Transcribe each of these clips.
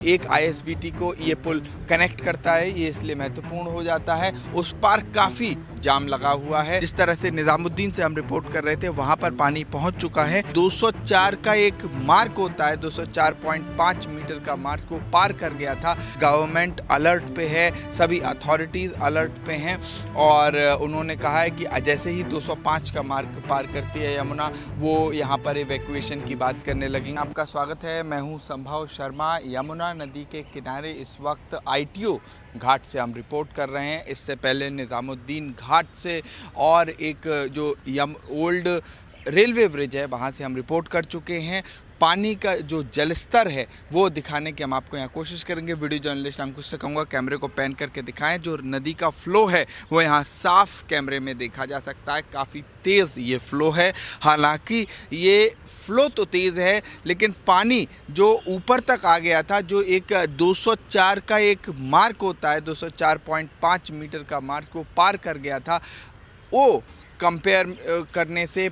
एक आईएसबीटी को ये पुल कनेक्ट करता है, ये इसलिए महत्वपूर्ण हो जाता है। उस पार काफ़ी जाम लगा हुआ है। जिस तरह से निजामुद्दीन से हम रिपोर्ट कर रहे थे, वहां पर पानी पहुंच चुका है। 204 का एक मार्क होता है, 204.5 मीटर का मार्क को पार कर गया था। गवर्नमेंट अलर्ट पे है, सभी अथॉरिटीज़ अलर्ट पे हैं और उन्होंने कहा है कि जैसे ही 205 का मार्क पार करती है यमुना, वो यहाँ पर इवैक्यूएशन की बात करने लगेंगे। आपका स्वागत है, मैं हूँ संभव शर्मा। यमुना नदी के किनारे इस वक्त आईटीओ घाट से हम रिपोर्ट कर रहे हैं। इससे पहले निजामुद्दीन घाट से और एक जो ओल्ड रेलवे ब्रिज है, वहाँ से हम रिपोर्ट कर चुके हैं। पानी का जो जलस्तर है वो दिखाने की हम आपको यहाँ कोशिश करेंगे। वीडियो जर्नलिस्ट अंकुश से कहूँगा कैमरे को पैन करके दिखाएं। जो नदी का फ़्लो है वो यहाँ साफ कैमरे में देखा जा सकता है। काफ़ी तेज़ ये फ़्लो है। हालांकि ये फ़्लो तो तेज़ है, लेकिन पानी जो ऊपर तक आ गया था, जो एक 204 का एक मार्क होता है, 204.5 मीटर का मार्क को पार कर गया था, वो कंपेयर करने से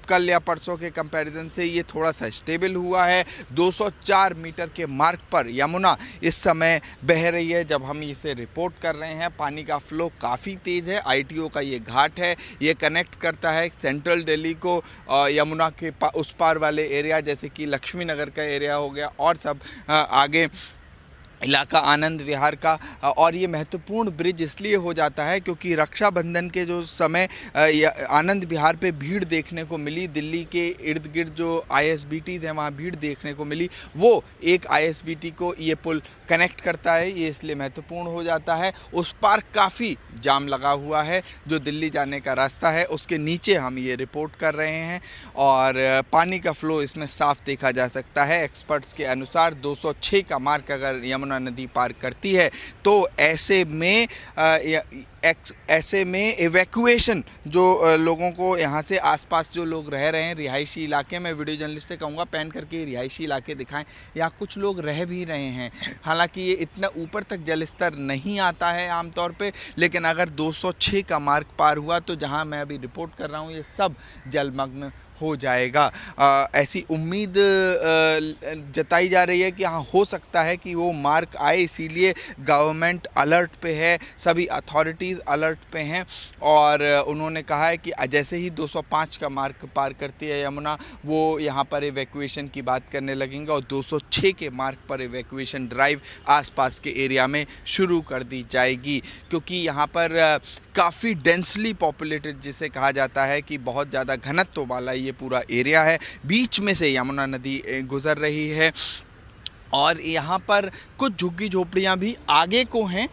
कल या परसों के कंपैरिजन से ये थोड़ा सा स्टेबल हुआ है। 204 मीटर के मार्क पर यमुना इस समय बह रही है जब हम इसे रिपोर्ट कर रहे हैं। पानी का फ़्लो काफ़ी तेज़ है। आईटीओ का ये घाट है, ये कनेक्ट करता है सेंट्रल दिल्ली को यमुना के उस पार वाले एरिया, जैसे कि लक्ष्मी नगर का एरिया हो गया और सब आगे इलाका आनंद विहार का। और ये महत्वपूर्ण ब्रिज इसलिए हो जाता है क्योंकि रक्षाबंधन के जो समय आनंद विहार पे भीड़ देखने को मिली, दिल्ली के इर्द गिर्द जो आईएसबीटीज़ हैं वहाँ भीड़ देखने को मिली। वो एक आईएसबीटी को ये पुल कनेक्ट करता है, ये इसलिए महत्वपूर्ण हो जाता है। उस पार काफ़ी जाम लगा हुआ है। जो दिल्ली जाने का रास्ता है उसके नीचे हम ये रिपोर्ट कर रहे हैं और पानी का फ़्लो इसमें साफ देखा जा सकता है। एक्सपर्ट्स के अनुसार 206 का मार्क अगर यमुना नदी पार करती है तो ऐसे में इवैक्यूएशन जो लोगों को यहाँ से आसपास जो लोग रह रहे हैं रिहायशी इलाके में, वीडियो जर्नलिस्ट से कहूँगा पैन करके रिहायशी इलाके दिखाएं, या कुछ लोग रह भी रहे हैं। हालांकि ये इतना ऊपर तक जलस्तर नहीं आता है आमतौर पे, लेकिन अगर 206 का मार्क पार हुआ तो जहाँ मैं अभी रिपोर्ट कर रहा हूँ ये सब जलमग्न हो जाएगा। ऐसी उम्मीद जताई जा रही है कि हाँ, हो सकता है कि वो मार्क आए, इसीलिए गवर्नमेंट अलर्ट पे है, सभी अथॉरिटीज़ अलर्ट पे हैं और उन्होंने कहा है कि जैसे ही 205 का मार्क पार करती है यमुना, वो यहाँ पर इवैक्यूएशन की बात करने लगेंगे और 206 के मार्क पर इवैक्यूएशन ड्राइव आसपास के एरिया में शुरू कर दी जाएगी। क्योंकि यहाँ पर काफ़ी डेंसली पॉपुलेटेड, जिसे कहा जाता है कि बहुत ज़्यादा घनत्व वाला ये पूरा एरिया है। बीच में से यमुना नदी गुज़र रही है और यहाँ पर कुछ झुग्गी झोपड़ियाँ भी आगे को हैं,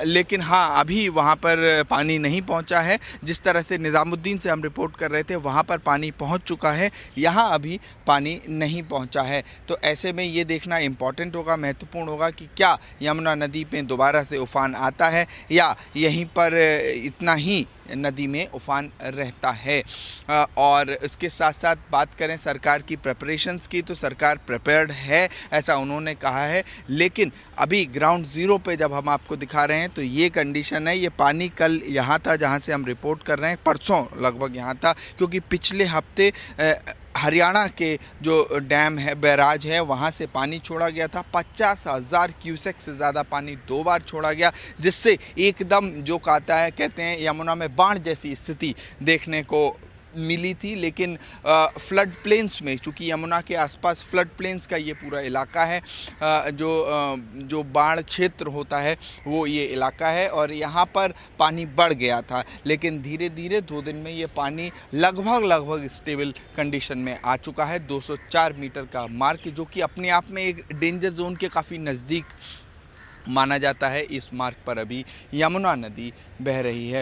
लेकिन हाँ, अभी वहाँ पर पानी नहीं पहुँचा है। जिस तरह से निजामुद्दीन से हम रिपोर्ट कर रहे थे, वहाँ पर पानी पहुँच चुका है, यहाँ अभी पानी नहीं पहुँचा है। तो ऐसे में ये देखना इम्पॉर्टेंट होगा, महत्वपूर्ण होगा कि क्या यमुना नदी पे दोबारा से उफान आता है या यहीं पर इतना ही नदी में उफान रहता है। और इसके साथ साथ बात करें सरकार की प्रिपरेशंस की, तो सरकार प्रिपेयर्ड है, ऐसा उन्होंने कहा है। लेकिन अभी ग्राउंड ज़ीरो पे जब हम आपको दिखा रहे हैं तो ये कंडीशन है। ये पानी कल यहाँ था जहाँ से हम रिपोर्ट कर रहे हैं, परसों लगभग यहाँ था, क्योंकि पिछले हफ्ते हरियाणा के जो डैम है, बैराज है, वहाँ से पानी छोड़ा गया था। 50,000 क्यूसेक से ज़्यादा पानी 2 बार छोड़ा गया, जिससे एकदम जो कहते हैं यमुना में बाढ़ जैसी स्थिति देखने को मिली थी। लेकिन फ्लड प्लेन्स में, चूँकि यमुना के आसपास फ्लड प्लेन्स का ये पूरा इलाका है, जो बाढ़ क्षेत्र होता है वो ये इलाका है और यहाँ पर पानी बढ़ गया था। लेकिन धीरे धीरे 2 दिन में ये पानी लगभग स्टेबल कंडीशन में आ चुका है। 204 मीटर का मार्क, जो कि अपने आप में एक डेंजर जोन के काफ़ी नज़दीक माना जाता है, इस मार्ग पर अभी यमुना नदी बह रही है।